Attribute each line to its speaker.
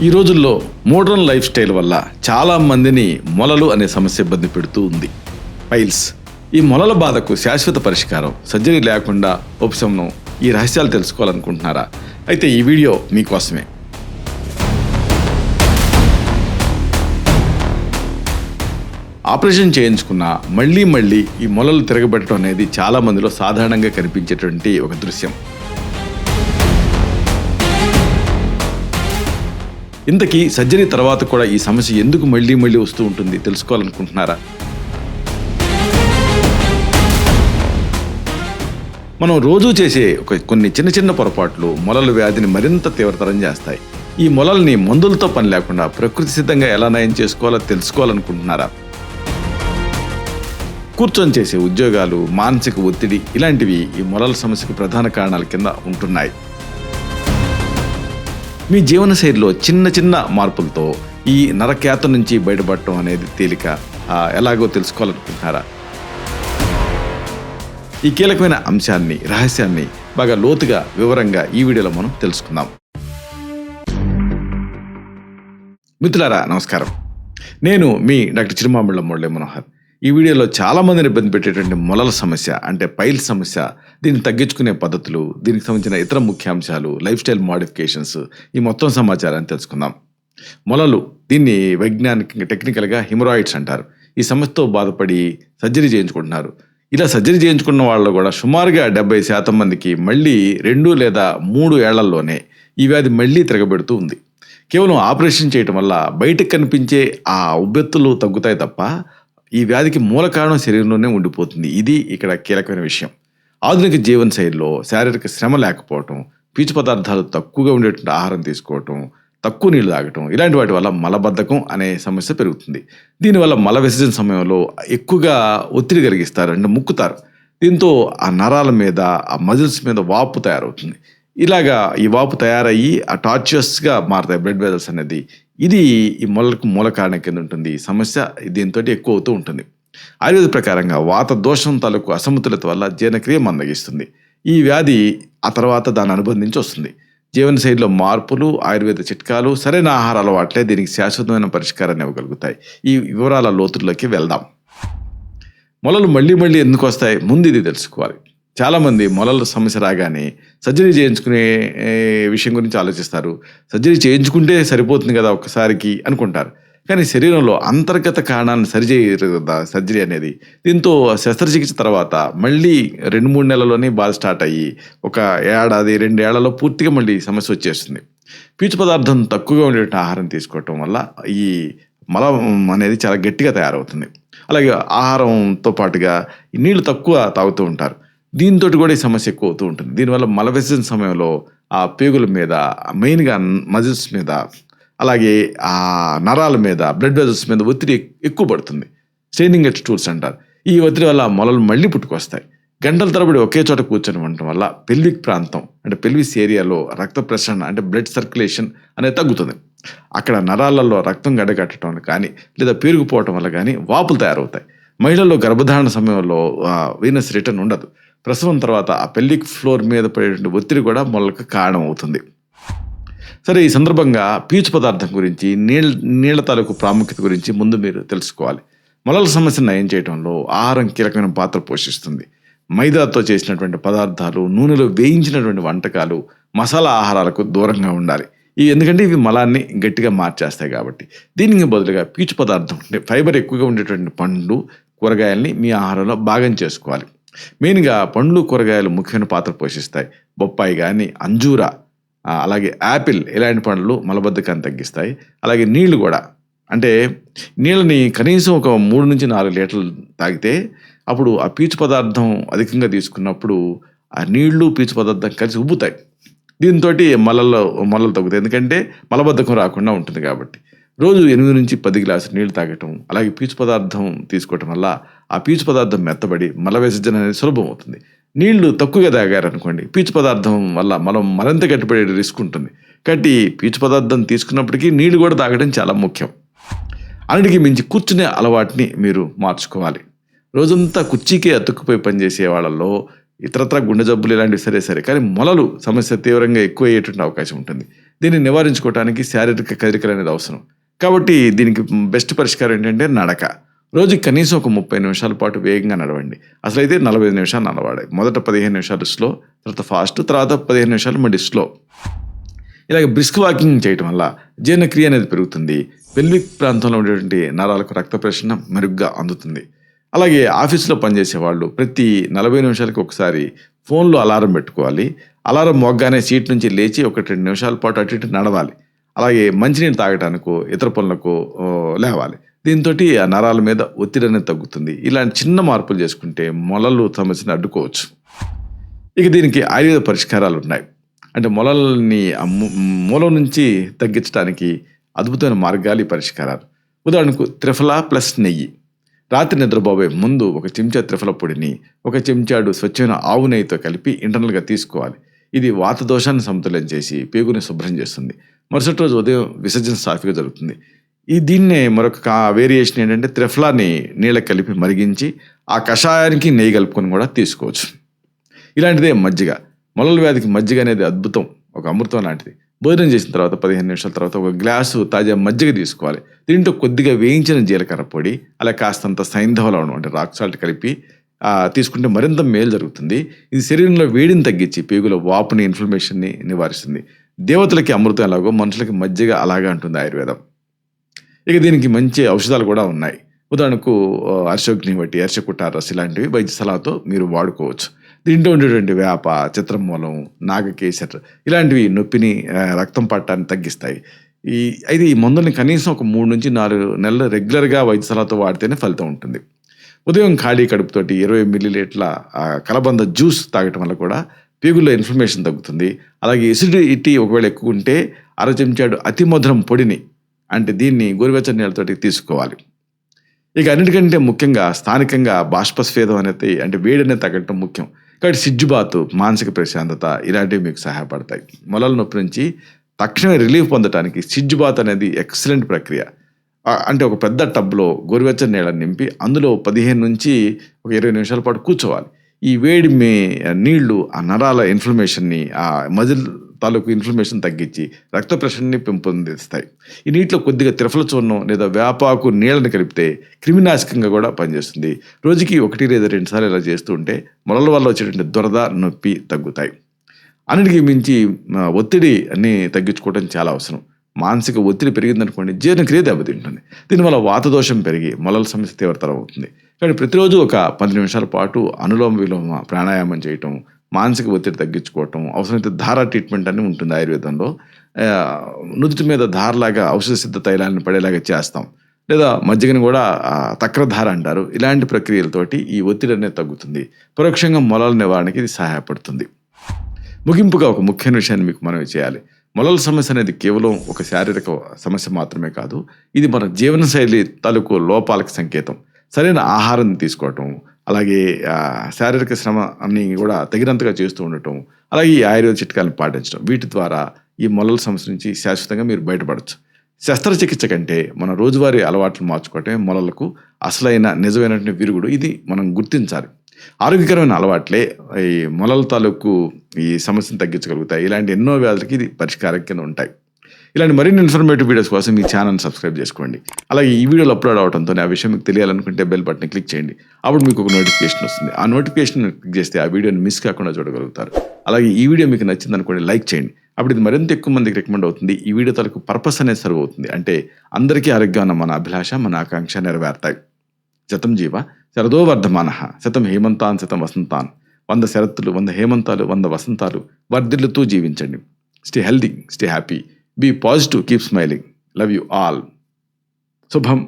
Speaker 1: ఈ రోజుల్లో modern life style వల్ల చాలా మందిని మొలలు అనే సమస్య ఇబ్బంది పెడుతూ ఉంది. పైల్స్. ఈ మొలల బాధకు శాశ్వత పరిష్కారం, సర్జరీ లేకుండా ఉపశమనం, ఈ రహస్యాలు తెలుసుకోవాలనుకుంటున్నారా? అయితే ఈ వీడియో మీకోసమే. ఆపరేషన్ చేయించుకున్న మళ్ళీ ఈ మొలలు తిరగబెట్టడం అనేది చాలా మందిలో సాధారణంగా కనిపించేటువంటి ఒక దృశ్యం. ఇంతకీ సర్జరీ తర్వాత కూడా ఈ సమస్య ఎందుకు మళ్ళీ వస్తూ ఉంటుంది తెలుసుకోవాలనుకుంటున్నారా? మనం రోజూ చేసే కొన్ని చిన్న పొరపాట్లు మొలల వ్యాధిని మరింత తీవ్రతరం చేస్తాయి. ఈ మొలల్ని మందులతో పని లేకుండా ప్రకృతి సిద్ధంగా ఎలా నయం చేసుకోవాలో తెలుసుకోవాలనుకుంటున్నారా? కూర్చొని చేసే ఉద్యోగాలు, మానసిక ఒత్తిడి ఇలాంటివి ఈ మొలల సమస్యకు ప్రధాన కారణాల కింద ఉంటున్నాయి. మీ జీవనశైలిలో చిన్న మార్పులతో ఈ నరకేత నుంచి బయటపడటం అనేది తేలిక. ఎలాగో తెలుసుకోవాలనుకుంటున్నారా? ఈ కీలకమైన అంశాన్ని, రహస్యాన్ని బాగా లోతుగా వివరంగా ఈ వీడియోలో మనం తెలుసుకుందాం. మిత్రులారా నమస్కారం. నేను మీ డాక్టర్ చిరుమామిళ్ళ మురళీ మనోహర్. ఈ వీడియోలో చాలా మందిని ఇబ్బంది పెట్టేటువంటి మొలల సమస్య అంటే పైల్ సమస్య, దీన్ని తగ్గించుకునే పద్ధతులు, దీనికి సంబంధించిన ఇతర ముఖ్యాంశాలు, లైఫ్ స్టైల్ మోడిఫికేషన్స్, ఈ మొత్తం సమాచారాన్ని తెలుసుకుందాం. మొలలు, దీన్ని వైజ్ఞానిక టెక్నికల్గా హిమరాయిడ్స్ అంటారు. ఈ సమస్యతో బాధపడి సర్జరీ చేయించుకుంటున్నారు. ఇలా సర్జరీ చేయించుకున్న వాళ్ళు కూడా సుమారుగా 70% మందికి మళ్ళీ 2 లేదా 3 ఏళ్లలోనే ఈ వ్యాధి మళ్ళీ తిరగబెడుతూ ఉంది. కేవలం ఆపరేషన్ చేయటం వల్ల బయటకు కనిపించే ఆ ఉబ్బెత్తులు తగ్గుతాయి తప్ప ఈ వ్యాధికి మూల కారణం శరీరంలోనే ఉండిపోతుంది. ఇది ఇక్కడ కీలకమైన విషయం. ఆధునిక జీవన శైలిలో శారీరక శ్రమ లేకపోవటం, పీచు పదార్థాలు తక్కువగా ఉండేటువంటి ఆహారం తీసుకోవటం, తక్కువ నీళ్లు తాగటం, ఇలాంటి వాటి వల్ల మలబద్ధకం అనే సమస్య పెరుగుతుంది. దీనివల్ల మల విసర్జన సమయంలో ఎక్కువగా ఒత్తిడి కలిగిస్తారు, అంటే ముక్కుతారు. దీంతో ఆ నరాల మీద, ఆ మజిల్స్ మీద వాపు తయారవుతుంది. ఇలాగా ఈ వాపు తయారయ్యి ఆ టార్చర్స్గా మారుతాయి బ్లడ్ వెజల్స్ అనేది. ఇది ఈ మొలలకు మూల కారణం కింద ఉంటుంది. ఈ సమస్య దీంతో ఎక్కువ అవుతూ ఉంటుంది. ఆయుర్వేద ప్రకారంగా వాత దోషం తాలూకు అసమతులత వల్ల జీర్ణక్రియ మందగిస్తుంది. ఈ వ్యాధి ఆ తర్వాత దాన్ని అనుబంధించి వస్తుంది. జీవనశైలిలో మార్పులు, ఆయుర్వేద చిట్కాలు, సరైన ఆహార అలవాట్లే దీనికి శాశ్వతమైన పరిష్కారాన్ని ఇవ్వగలుగుతాయి. ఈ వివరాల లోతుల్లోకి వెళ్దాం. మొలలు మళ్ళీ ఎందుకు వస్తాయి? ముందు ఇది తెలుసుకోవాలి. చాలామంది మొలల సమస్య రాగానే సర్జరీ చేయించుకునే విషయం గురించి ఆలోచిస్తారు. సర్జరీ చేయించుకుంటే సరిపోతుంది కదా ఒక్కసారికి అనుకుంటారు. కానీ శరీరంలో అంతర్గత కారణాలను సరిచేయరు కదా సర్జరీ అనేది. దీంతో శస్త్రచికిత్స తర్వాత మళ్ళీ 2-3 నెలల్లోనే బాధ స్టార్ట్ అయ్యి 1 ఏడాది 2 ఏళ్లలో పూర్తిగా మళ్ళీ సమస్య వచ్చేస్తుంది. పీచు పదార్థం తక్కువగా ఉండేటువంటి ఆహారం తీసుకోవటం వల్ల ఈ మలం అనేది చాలా గట్టిగా తయారవుతుంది. అలాగే ఆహారంతో పాటుగా నీళ్లు తక్కువ తాగుతూ ఉంటారు. దీంతో కూడా ఈ సమస్య ఎక్కువ అవుతూ ఉంటుంది. దీనివల్ల మల విసర్జన సమయంలో ఆ పేగుల మీద, మెయిన్గా మజిల్స్ మీద, అలాగే ఆ నరాల మీద, బ్లడ్ వెజల్స్ మీద ఒత్తిడి ఎక్కువ పడుతుంది. స్ట్రెయినింగ్ ఎట్ స్టూల్స్ అంటారు. ఈ ఒత్తిడి వల్ల మొలలు మళ్ళీ పుట్టుకొస్తాయి. గంటల తరబడి ఒకే చోట కూర్చొని ఉండటం వల్ల పెల్విక్ ప్రాంతం అంటే పెల్విస్ ఏరియాలో రక్త ప్రసరణ అంటే బ్లడ్ సర్క్యులేషన్ అనేది తగ్గుతుంది. అక్కడ నరాలలో రక్తం గడ్డకట్టడం కానీ లేదా పేరుకుపోవటం వల్ల కానీ వాపులు తయారవుతాయి. మహిళల్లో గర్భధారణ సమయంలో వీనస్ రిటర్న్ ఉండదు. ప్రసవం తర్వాత ఆ పెల్విక్ ఫ్లోర్ మీద పడేటువంటి ఒత్తిడి కూడా మొలలకు కారణం అవుతుంది. సరే, ఈ సందర్భంగా పీచు పదార్థం గురించి, నీళ్ల తాలూకు ప్రాముఖ్యత గురించి ముందు మీరు తెలుసుకోవాలి. మొలల సమస్యను నయం చేయడంలో ఆహారం కీలకమైన పాత్ర పోషిస్తుంది. మైదాతో చేసినటువంటి పదార్థాలు, నూనెలో వేయించినటువంటి వంటకాలు, మసాలా ఆహారాలకు దూరంగా ఉండాలి. ఎందుకంటే ఇవి మలాన్ని గట్టిగా మార్చేస్తాయి కాబట్టి. దీనికి బదులుగా పీచు పదార్థం అంటే ఫైబర్ ఎక్కువగా ఉండేటువంటి పండ్లు, కూరగాయల్ని మీ ఆహారంలో భాగం చేసుకోవాలి. మెయిన్గా పండ్లు, కూరగాయలు ముఖ్యమైన పాత్ర పోషిస్తాయి. బొప్పాయి కానీ, అంజూర, అలాగే యాపిల్ ఇలాంటి పండ్లు మలబద్ధకాన్ని తగ్గిస్తాయి. అలాగే నీళ్లు కూడా, అంటే నీళ్ళని కనీసం 3-4 లీటర్లు తాగితే అప్పుడు ఆ పీచు పదార్థం అధికంగా తీసుకున్నప్పుడు ఆ నీళ్లు, పీచు పదార్థం కలిసి ఉబ్బుతాయి. దీంతో మొలలు తగ్గుతాయి. ఎందుకంటే మలబద్ధకం రాకుండా ఉంటుంది కాబట్టి. రోజు 8-10 గ్లాసులు నీళ్లు తాగటం, అలాగే పీచు పదార్థం తీసుకోవటం వల్ల ఆ పీచు పదార్థం మెత్తబడి మల విసర్జన అనేది సులభం అవుతుంది. నీళ్లు తక్కువగా తాగారనుకోండి, పీచు పదార్థం వల్ల మరింత గట్టిపడే రిస్క్ ఉంటుంది. కాబట్టి పీచు పదార్థం తీసుకున్నప్పటికీ నీళ్లు కూడా తాగడం చాలా ముఖ్యం. అన్నిటికీ మించి కూర్చునే అలవాటుని మీరు మార్చుకోవాలి. రోజంతా కుర్చీకే అతుక్కుపోయి పనిచేసే వాళ్ళల్లో ఇతరత్ర గుండె జబ్బులు ఇలాంటివి సరే కానీ మొలలు సమస్య తీవ్రంగా ఎక్కువ అయ్యేటువంటి అవకాశం ఉంటుంది. దీన్ని నివారించుకోవడానికి శారీరక కదలికలు అనేది అవసరం. కాబట్టి దీనికి బెస్ట్ పరిష్కారం ఏంటంటే నడక. రోజుకి కనీసం ఒక 30 నిమిషాల పాటు వేగంగా నడవండి. అసలైతే 45 నిమిషాలు నడవాలి. మొదట 15 నిమిషాలు స్లో, తర్వాత ఫాస్ట్, తర్వాత 15 నిమిషాలు మళ్ళీ స్లో. ఇలాగ బ్రిస్క్ వాకింగ్ చేయటం వల్ల జీర్ణక్రియ అనేది పెరుగుతుంది. పెల్విక్ ప్రాంతంలో ఉండేటువంటి నరాలకు రక్త ప్రసరణ మెరుగ్గా అందుతుంది. అలాగే ఆఫీసులో పనిచేసే వాళ్ళు ప్రతి 40 నిమిషాలకి ఒకసారి ఫోన్లో అలారం పెట్టుకోవాలి. అలారం మోగ్గానే సీట్ నుంచి లేచి 1-2 నిమిషాల పాటు అటు ఇటు నడవాలి. అలాగే మంచినీళ్ళు తాగటానికో ఇతర పనులకు లేవాలి. దీంతో ఆ నరాల మీద ఒత్తిడి అనేది తగ్గుతుంది. ఇలాంటి చిన్న మార్పులు చేసుకుంటే మొలలు సమస్యను అడ్డుకోవచ్చు. ఇక దీనికి ఆయుర్వేద పరిష్కారాలు ఉన్నాయి. అంటే మొలల్ని మూలం నుంచి తగ్గించడానికి అద్భుతమైన మార్గాలు ఈ పరిష్కారాలు. ఉదాహరణకు త్రిఫలా ప్లస్ నెయ్యి. రాత్రి నిద్రపోబోయే ముందు 1 చెంచా త్రిఫల పొడిని 1 చెంచాడు స్వచ్ఛమైన ఆవు నెయ్యితో కలిపి ఇంటర్నల్గా తీసుకోవాలి. ఇది వాత దోషాన్ని సమతుల్యం చేసి పేగుని శుభ్రం చేస్తుంది. మరుసటి రోజు ఉదయం విసర్జన సాఫీగా జరుగుతుంది. దీన్నే మరొక వేరియేషన్ ఏంటంటే త్రిఫలాని నీళ్ళకి కలిపి మరిగించి ఆ కషాయానికి నెయ్యి కలుపుకొని కూడా తీసుకోవచ్చు. ఇలాంటిదే మజ్జిగ. మొలల వ్యాధికి మజ్జిగ అనేది అద్భుతం, ఒక అమృతం లాంటిది. భోజనం చేసిన తర్వాత 15 నిమిషాల తర్వాత 1 గ్లాసు తాజా మజ్జిగ తీసుకోవాలి. దీంట్లో కొద్దిగా వేయించిన జీలకర్ర పొడి, అలా కాస్తంత సైంధవ లవణం అంటే రాక్ సాల్ట్ కలిపి తీసుకుంటే మరింత మేలు జరుగుతుంది. ఇది శరీరంలో వేడిని తగ్గించి పేగుల వాపుని, ఇన్ఫ్లమేషన్ని నివారిస్తుంది. దేవతలకి అమృతం ఎలాగో మనుషులకి మజ్జిగ అలాగా అంటుంది ఆయుర్వేదం. ఇక దీనికి మంచి ఔషధాలు కూడా ఉన్నాయి. ఉదాహరణకు అర్షోగ్ని బట్టి, అర్షకుటారస్ ఇలాంటివి వైద్య సలహాతో మీరు వాడుకోవచ్చు. దీంట్లో ఉండేటువంటి వేప, చిత్రమూలం, నాగకేసర్ ఇలాంటివి నొప్పిని, రక్తం పట్టాన్ని తగ్గిస్తాయి. అయితే ఈ మందుల్ని కనీసం ఒక 3 నుంచి 4 నెలలు రెగ్యులర్గా వైద్య సలహాతో వాడితేనే ఫలితం ఉంటుంది. ఉదయం ఖాళీ కడుపుతోటి 20 మిల్లీలీటర్ల కలబంద జ్యూస్ తాగటం వల్ల కూడా పేగుల్లో ఇన్ఫ్లమేషన్ తగ్గుతుంది. అలాగే ఎసిడిటీ ఒకవేళ ఎక్కువ ఉంటే 1/2 చెంచాడు అతి మధురం పొడిని, అంటే దీన్ని గోరువెచ్చని నీళ్ళతోటి తీసుకోవాలి. ఇక అన్నిటికంటే ముఖ్యంగా స్థానికంగా బాష్పస్వేదం అనేది, అంటే వేడి అనేది తగ్గటం ముఖ్యం. కాబట్టి సిజ్జుబాతు, మానసిక ప్రశాంతత ఇలాంటివి మీకు సహాయపడతాయి. మొలల నొప్పి నుంచి తక్షణమే రిలీఫ్ పొందడానికి సిజ్జుబాత్ అనేది ఎక్సలెంట్ ప్రక్రియ. అంటే ఒక పెద్ద టబ్లో గోరువెచ్చని నీళ్ళని నింపి అందులో 15 నుంచి 20 నిమిషాల పాటు కూర్చోవాలి. ఈ వేడి నీళ్లు ఆ నరాల ఇన్ఫ్లమేషన్ని, ఆ మజిల్ తాలూకు ఇన్ఫ్లమేషన్ తగ్గించి రక్త ప్రసరణని పెంపొందిస్తాయి. ఈ నీటిలో కొద్దిగా త్రిఫల చూర్ణం లేదా వేపాకు నీళ్ళని కలిపితే క్రిమినాశకంగా కూడా పనిచేస్తుంది. రోజుకి 1 లేదా 2 సార్లు ఇలా చేస్తూ ఉంటే మొలల వల్ల వచ్చేటువంటి దురద, నొప్పి తగ్గుతాయి. అన్నిటికీ మించి ఒత్తిడి అన్ని తగ్గించుకోవడం చాలా అవసరం. మానసిక ఒత్తిడి పెరిగిందనుకోండి జీర్ణక్రియ దెబ్బతింటుంది. దీనివల్ల వాతదోషం పెరిగి మొలల సమస్య తీవ్రతరం అవుతుంది. కానీ ప్రతిరోజు ఒక 10 నిమిషాల పాటు అనులోమ విలోమ ప్రాణాయామం చేయటం, మానసిక ఒత్తిడి తగ్గించుకోవటం, అవసరమైతే ధార ట్రీట్మెంట్ అని ఉంటుంది ఆయుర్వేదంలో. నుదుటి మీద ధారలాగా ఔషధ సిద్ధ తైలాన్ని పడేలాగా చేస్తాం, లేదా మజ్జిగని కూడా తక్రధార అంటారు. ఇలాంటి ప్రక్రియలతోటి ఈ ఒత్తిడి అనేది తగ్గుతుంది. పరోక్షంగా మొలల నివారణకి ఇది సహాయపడుతుంది. ముగింపుగా ఒక ముఖ్యమైన విషయాన్ని మీకు మనవి చేయాలి. మొలల సమస్య అనేది కేవలం ఒక శారీరక సమస్య మాత్రమే కాదు, ఇది మన జీవనశైలి తాలూకు లోపాలకు సంకేతం. సరైన ఆహారం తీసుకోవటం, అలాగే శారీరక శ్రమ అన్ని కూడా తగినంతగా చేస్తూ ఉండటం, అలాగే ఈ ఆయుర్వేద చిట్కాలను పాటించడం, వీటి ద్వారా ఈ మొలల సమస్య నుంచి శాశ్వతంగా మీరు బయటపడవచ్చు. శస్త్రచికిత్స కంటే మన రోజువారీ అలవాట్లు మార్చుకోవటమే మొలలకు అసలైన నిజమైనటువంటి విరుగుడు. ఇది మనం గుర్తించాలి. ఆరోగ్యకరమైన అలవాట్లే ఈ మొలల తాలూకు ఈ సమస్యను తగ్గించగలుగుతాయి. ఇలాంటి ఎన్నో వ్యాధులకి ఇది పరిష్కారం కింద ఉంటాయి. ఇలాంటి మరిన్ని ఇన్ఫర్మేటివ్ వీడియోస్ కోసం మీ ఛానల్ సబ్స్క్రైబ్ చేసుకోండి. అలాగే ఈ వీడియోలు అప్లోడ్ అవడంతో ఆ విషయం మీకు తెలియాలనుకుంటే బెల్ బటన్ క్లిక్ చేయండి. అప్పుడు మీకు ఒక నోటిఫికేషన్ వస్తుంది. ఆ నోటిఫికేషన్ క్లిక్ చేస్తే ఆ వీడియోని మిస్ కాకుండా చూడగలుగుతారు. అలాగే ఈ వీడియో మీకు నచ్చింది అనుకోండి, లైక్ చేయండి. అప్పుడు ఇది మరింత ఎక్కువ మందికి రికమెండ్ అవుతుంది. ఈ వీడియో తాలూకు పర్పస్ అనేది సర్వ్ అవుతుంది. అంటే అందరికీ ఆరోగ్యం అన్న మన అభిలాష, మన ఆకాంక్ష నెరవేరుతాయి. శతం జీవ శరదో వర్ధమానః, శతం హేమంతాన్ శతం వసంతాన్. 100 శరత్తులు, 100 హేమంతాలు, 100 వసంతాలు వర్ధిల్లుతూ జీవించండి. Stay healthy, stay happy, be positive, keep smiling. Love you all. శుభం.